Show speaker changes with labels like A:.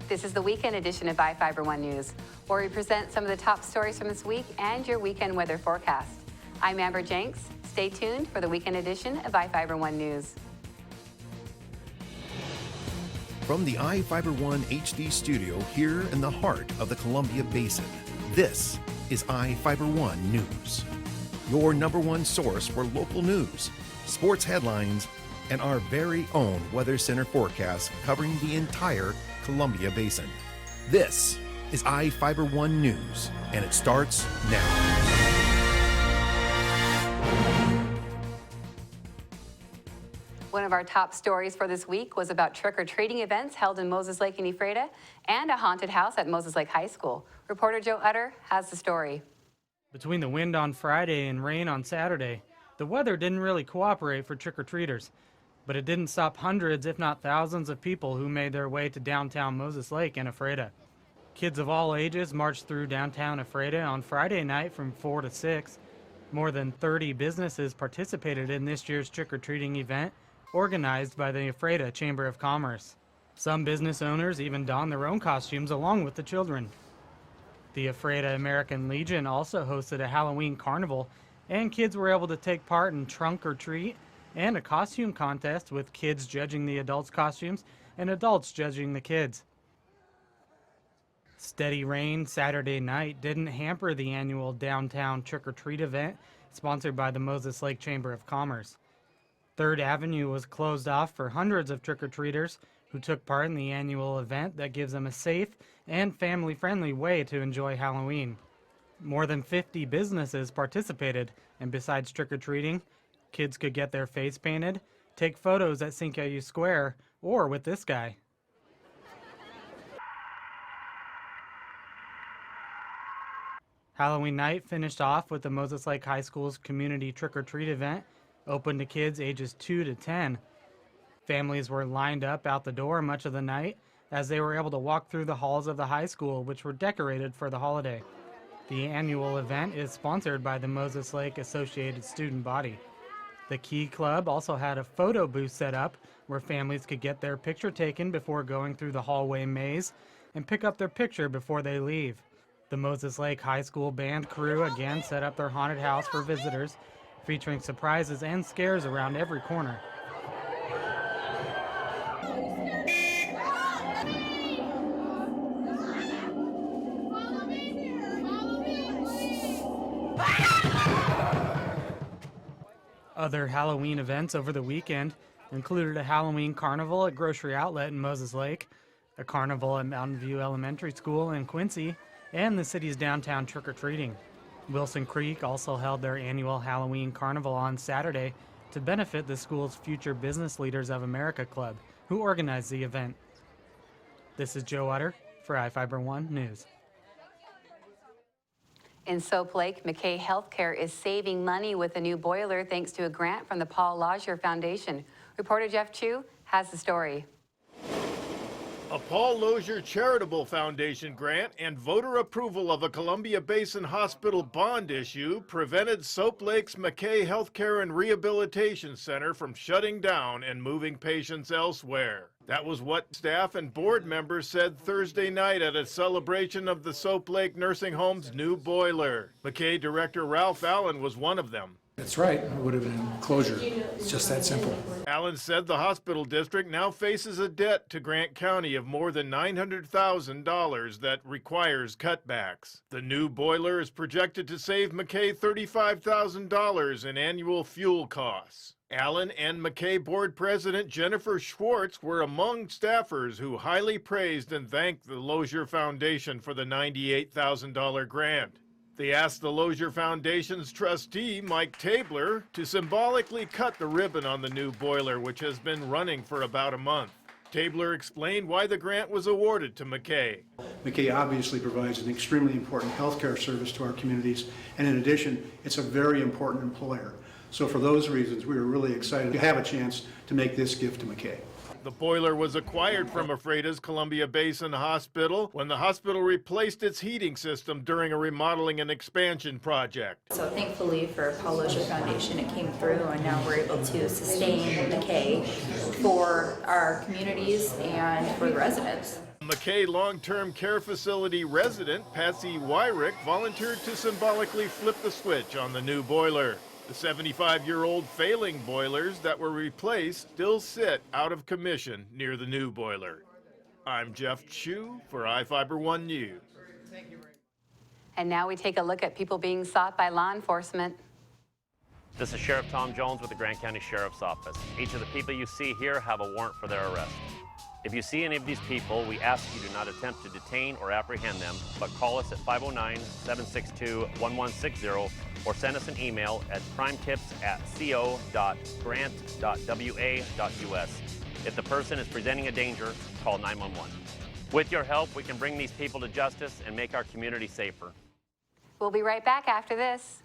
A: This is the weekend edition of iFIBER 1 News, where we present some of the top stories from this week and your weekend weather forecast. I'm Amber Jenks. Stay tuned for the weekend edition of iFIBER 1 News.
B: From the iFIBER 1 HD studio here in the heart of the Columbia Basin, this is iFIBER 1 News. Your number one source for local news, sports headlines, and our very own Weather Center forecast covering the entire Columbia Basin. This is iFIBER 1 News, and it starts now.
A: One of our top stories for this week was about trick-or-treating events held in Moses Lake and Ephrata and a haunted house at Moses Lake High School. Reporter Joe Utter has the story.
C: Between the wind on Friday and rain on Saturday, the weather didn't really cooperate for trick-or-treaters, but it didn't stop hundreds, if not thousands, of people who made their way to downtown Moses Lake and Ephrata. Kids of all ages marched through downtown Ephrata on Friday night from 4 to 6. More than 30 businesses participated in this year's trick-or-treating event, organized by the Ephrata Chamber of Commerce. Some business owners even donned their own costumes along with the children. The Ephrata American Legion also hosted a Halloween carnival, and kids were able to take part in trunk or treat and a costume contest with kids judging the adults' costumes and adults judging the kids. Steady rain Saturday night didn't hamper the annual downtown trick-or-treat event sponsored by the Moses Lake Chamber of Commerce. 3rd Avenue was closed off for hundreds of trick-or-treaters who took part in the annual event that gives them a safe and family-friendly way to enjoy Halloween. More than 50 businesses participated, and besides trick-or-treating, kids could get their face painted, take photos at Sinkayou Square, or with this guy. Halloween night finished off with the Moses Lake High School's community trick-or-treat event, open to kids ages 2 to 10. Families were lined up out the door much of the night as they were able to walk through the halls of the high school, which were decorated for the holiday. The annual event is sponsored by the Moses Lake Associated Student Body. The Key Club also had a photo booth set up where families could get their picture taken before going through the hallway maze and pick up their picture before they leave. The Moses Lake High School band crew again set up their haunted house for visitors, featuring surprises and scares around every corner. Other Halloween events over the weekend included a Halloween carnival at Grocery Outlet in Moses Lake, a carnival at Mountain View Elementary School in Quincy, and the city's downtown trick-or-treating. Wilson Creek also held their annual Halloween carnival on Saturday to benefit the school's Future Business Leaders of America Club, who organized the event. This is Joe Utter for iFIBER 1 News.
A: In Soap Lake, McKay Healthcare is saving money with a new boiler thanks to a grant from the Paul Lozier Foundation. Reporter Jeff Chu has the story.
D: A Paul Lozier Charitable Foundation grant and voter approval of a Columbia Basin Hospital bond issue prevented Soap Lake's McKay Healthcare and Rehabilitation Center from shutting down and moving patients elsewhere. That was what staff and board members said Thursday night at a celebration of the Soap Lake Nursing Home's new boiler. McKay Director Ralph Allen was one of them.
E: That's right. It would have been closure. It's just that simple.
D: Allen said the hospital district now faces a debt to Grant County of more than $900,000 that requires cutbacks. The new boiler is projected to save McKay $35,000 in annual fuel costs. Allen and McKay Board President Jennifer Schwartz were among staffers who highly praised and thanked the Lozier Foundation for the $98,000 grant. They asked the Lozier Foundation's trustee, Mike Tabler, to symbolically cut the ribbon on the new boiler, which has been running for about a month. Tabler explained why the grant was awarded to McKay.
F: McKay obviously provides an extremely important healthcare service to our communities, and in addition, it's a very important employer. So for those reasons, we were really excited to have a chance to make this gift to McKay.
D: The boiler was acquired from Ephrata's Columbia Basin Hospital when the hospital replaced its heating system during a remodeling and expansion project.
G: So thankfully for Paul Lozier Foundation, it came through, and now we're able to sustain McKay for our communities and for the residents.
D: McKay long-term care facility resident Patsy Wyrick volunteered to symbolically flip the switch on the new boiler. The 75-year-old failing boilers that were replaced still sit out of commission near the new boiler. I'm Jeff Chu for iFIBER 1 News.
A: And now we take a look at people being sought by law enforcement.
H: This is Sheriff Tom Jones with the Grant County Sheriff's Office. Each of the people you see here have a warrant for their arrest. If you see any of these people, we ask you do not attempt to detain or apprehend them, but call us at 509-762-1160 or send us an email at crimetips@co.grant.wa.us. If the person is presenting a danger, call 911. With your help, we can bring these people to justice and make our community safer.
A: We'll be right back after this.